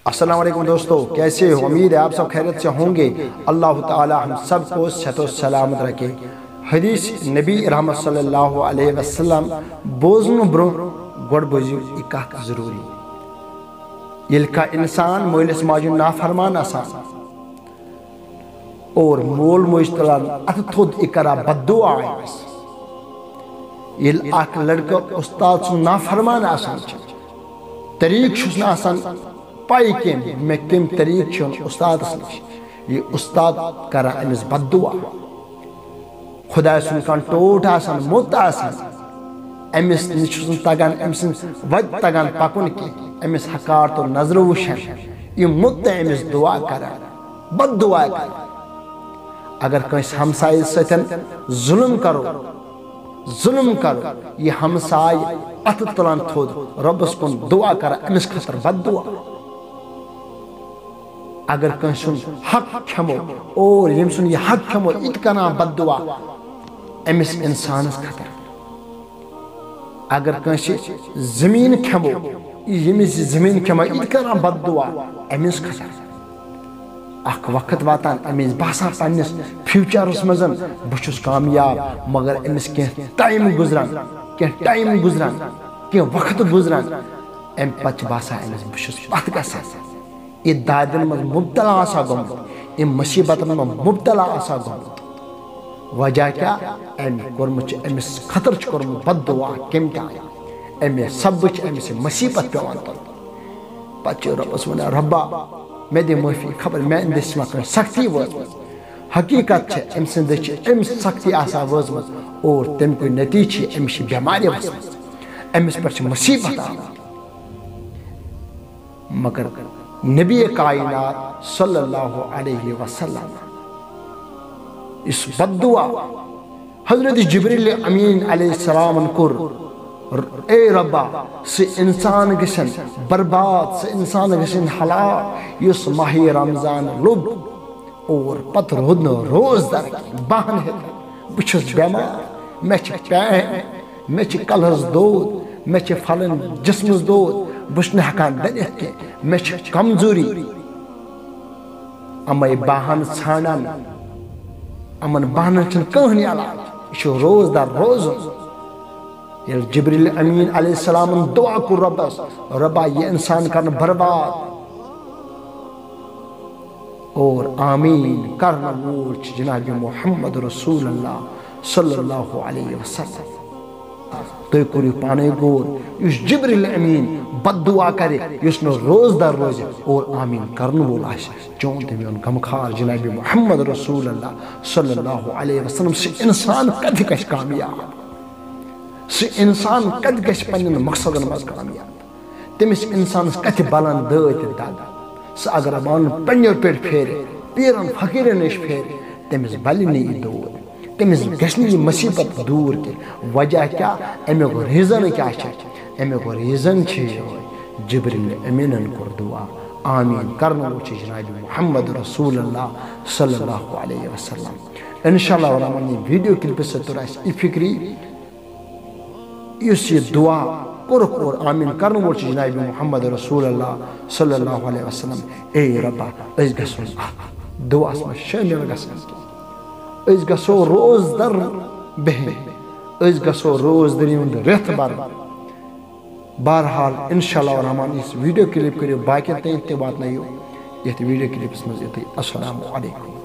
السلام علیکم دوستو، کیسے ہو؟ امید ہے آپ سب خیریت سے ہوں گے۔ اللہ تعالی ہم سب کو صحت و سلامت رکھے۔ حدیث نبی رحمت صلی اللہ علیہ وسلم بوزن برو گوڑ بوزیو اکاک ضروری یل کا انسان مولس ماجن نافرمان آسان اور مول موج تلان اتھود اکرا بددعا آئیس یل آک لڑکا استاد سن نافرمان آسان طریق شسن آسان پائی کم میں کم طریق چھن استاد سنش یہ استاد کرا امس بددعا خدا سن کان ٹوٹ آسان موت آسان امس نشسن تگان امس وجد تگان پکن کی امس حکار تو نظر وشن یہ موت امس دعا کرا بددعا کرا اگر کنس ہمسائی ستن ظلم کرو یہ ہمسائی ات تلان تھود ربس کن دعا کرا امس خطر بددعا اگر کنسن حق کھمو اور یمسن یہ حق کھمو اتکنا بددعا امس انسانس خطر اگر کنس زمین کھمو یمس زمین کھمو اتکنا بددعا امس خطر اخ وقت واتان امس باسا پنس فیوچرس مزن بچس کامیاب مگر امس کی ٹائم گزران کی وقت گزران ام پچ باسا امس بچس پت گسان یہ دادن من مبتلا آسا گمت ام مصیبت من مبتلا آسا گمت وجہ کیا امس خطر کرمت بددعا کم تایا امس سبچ امس مصیبت پیوان پچ ربس ونیا ربا میں دے معافی خبر میں اندس مکن سختی وزمت حقیقت چھے ام سندس امس سختی آسا وزمت اور تم کوئی نتیجی امس بیماری وزمت امس پر مصیبت آمد مگر نبی کائنات صلی اللہ علیہ وسلم اس بددعا حضرت جبریل امین علیہ السلام کر اے ربا سے انسان گسن برباد سے انسان گسن حلاک یس ماہ رمضان لب اور پت رودن روز در بہن ہے بچس بیمار میں پین میں کلہس دود میں پھلن جسمس دود بچ ہکان دنت کی میں کمزوری امی بہن ژھانڈان امن بہنن چھن کہنی علاج یہ روز در روز یل جبریل امین علیہ السلام دعا کر ربس ربا یہ انسان کرن برباد اور آمین کرنا ووچ جناب محمد رسول اللہ صلی اللہ علیہ وسلم تو کریو پانے گور اس جبریل امین بددعا کرے اس نے روز در روز اور آمین کرن وول آئے چونتے میں ان غمخار جناب محمد رسول اللہ صلی اللہ علیہ وسلم سے انسان کدھ کش کامیاب سے انسان کد گش پنن مقصدن مز کامیاب تمس انسانس کتھ بلند دت داد سہ اگر مان پنیو پیٹ پھیرے پیرن فقیرن نش پھیرے تمس بل نی دور تمس گھس نی مصیبت دور کی وجہ کیا امیک ریزن کیا امیک ریزن جبریل امینن کر دعا آمین کرنا وچ جناب محمد رسول اللہ صلی اللہ علیہ وسلم انشاءاللہ ورحمتہ ویڈیو کلپ سے تو اس فکری اس یہ دعا کرک اور آمین کرن وول جناب محمد رسول اللہ صلی اللہ علیہ وسلم اے ربا اس گسون دعا اس میں شامل گسن اس گسو روز در بہن اس گسو روز دریون رت بار بہرحال انشاءاللہ الرحمن اس ویڈیو کلپ کریو باقی تین تے بات نہیں ہو یہ ویڈیو کلپ اس میں السلام علیکم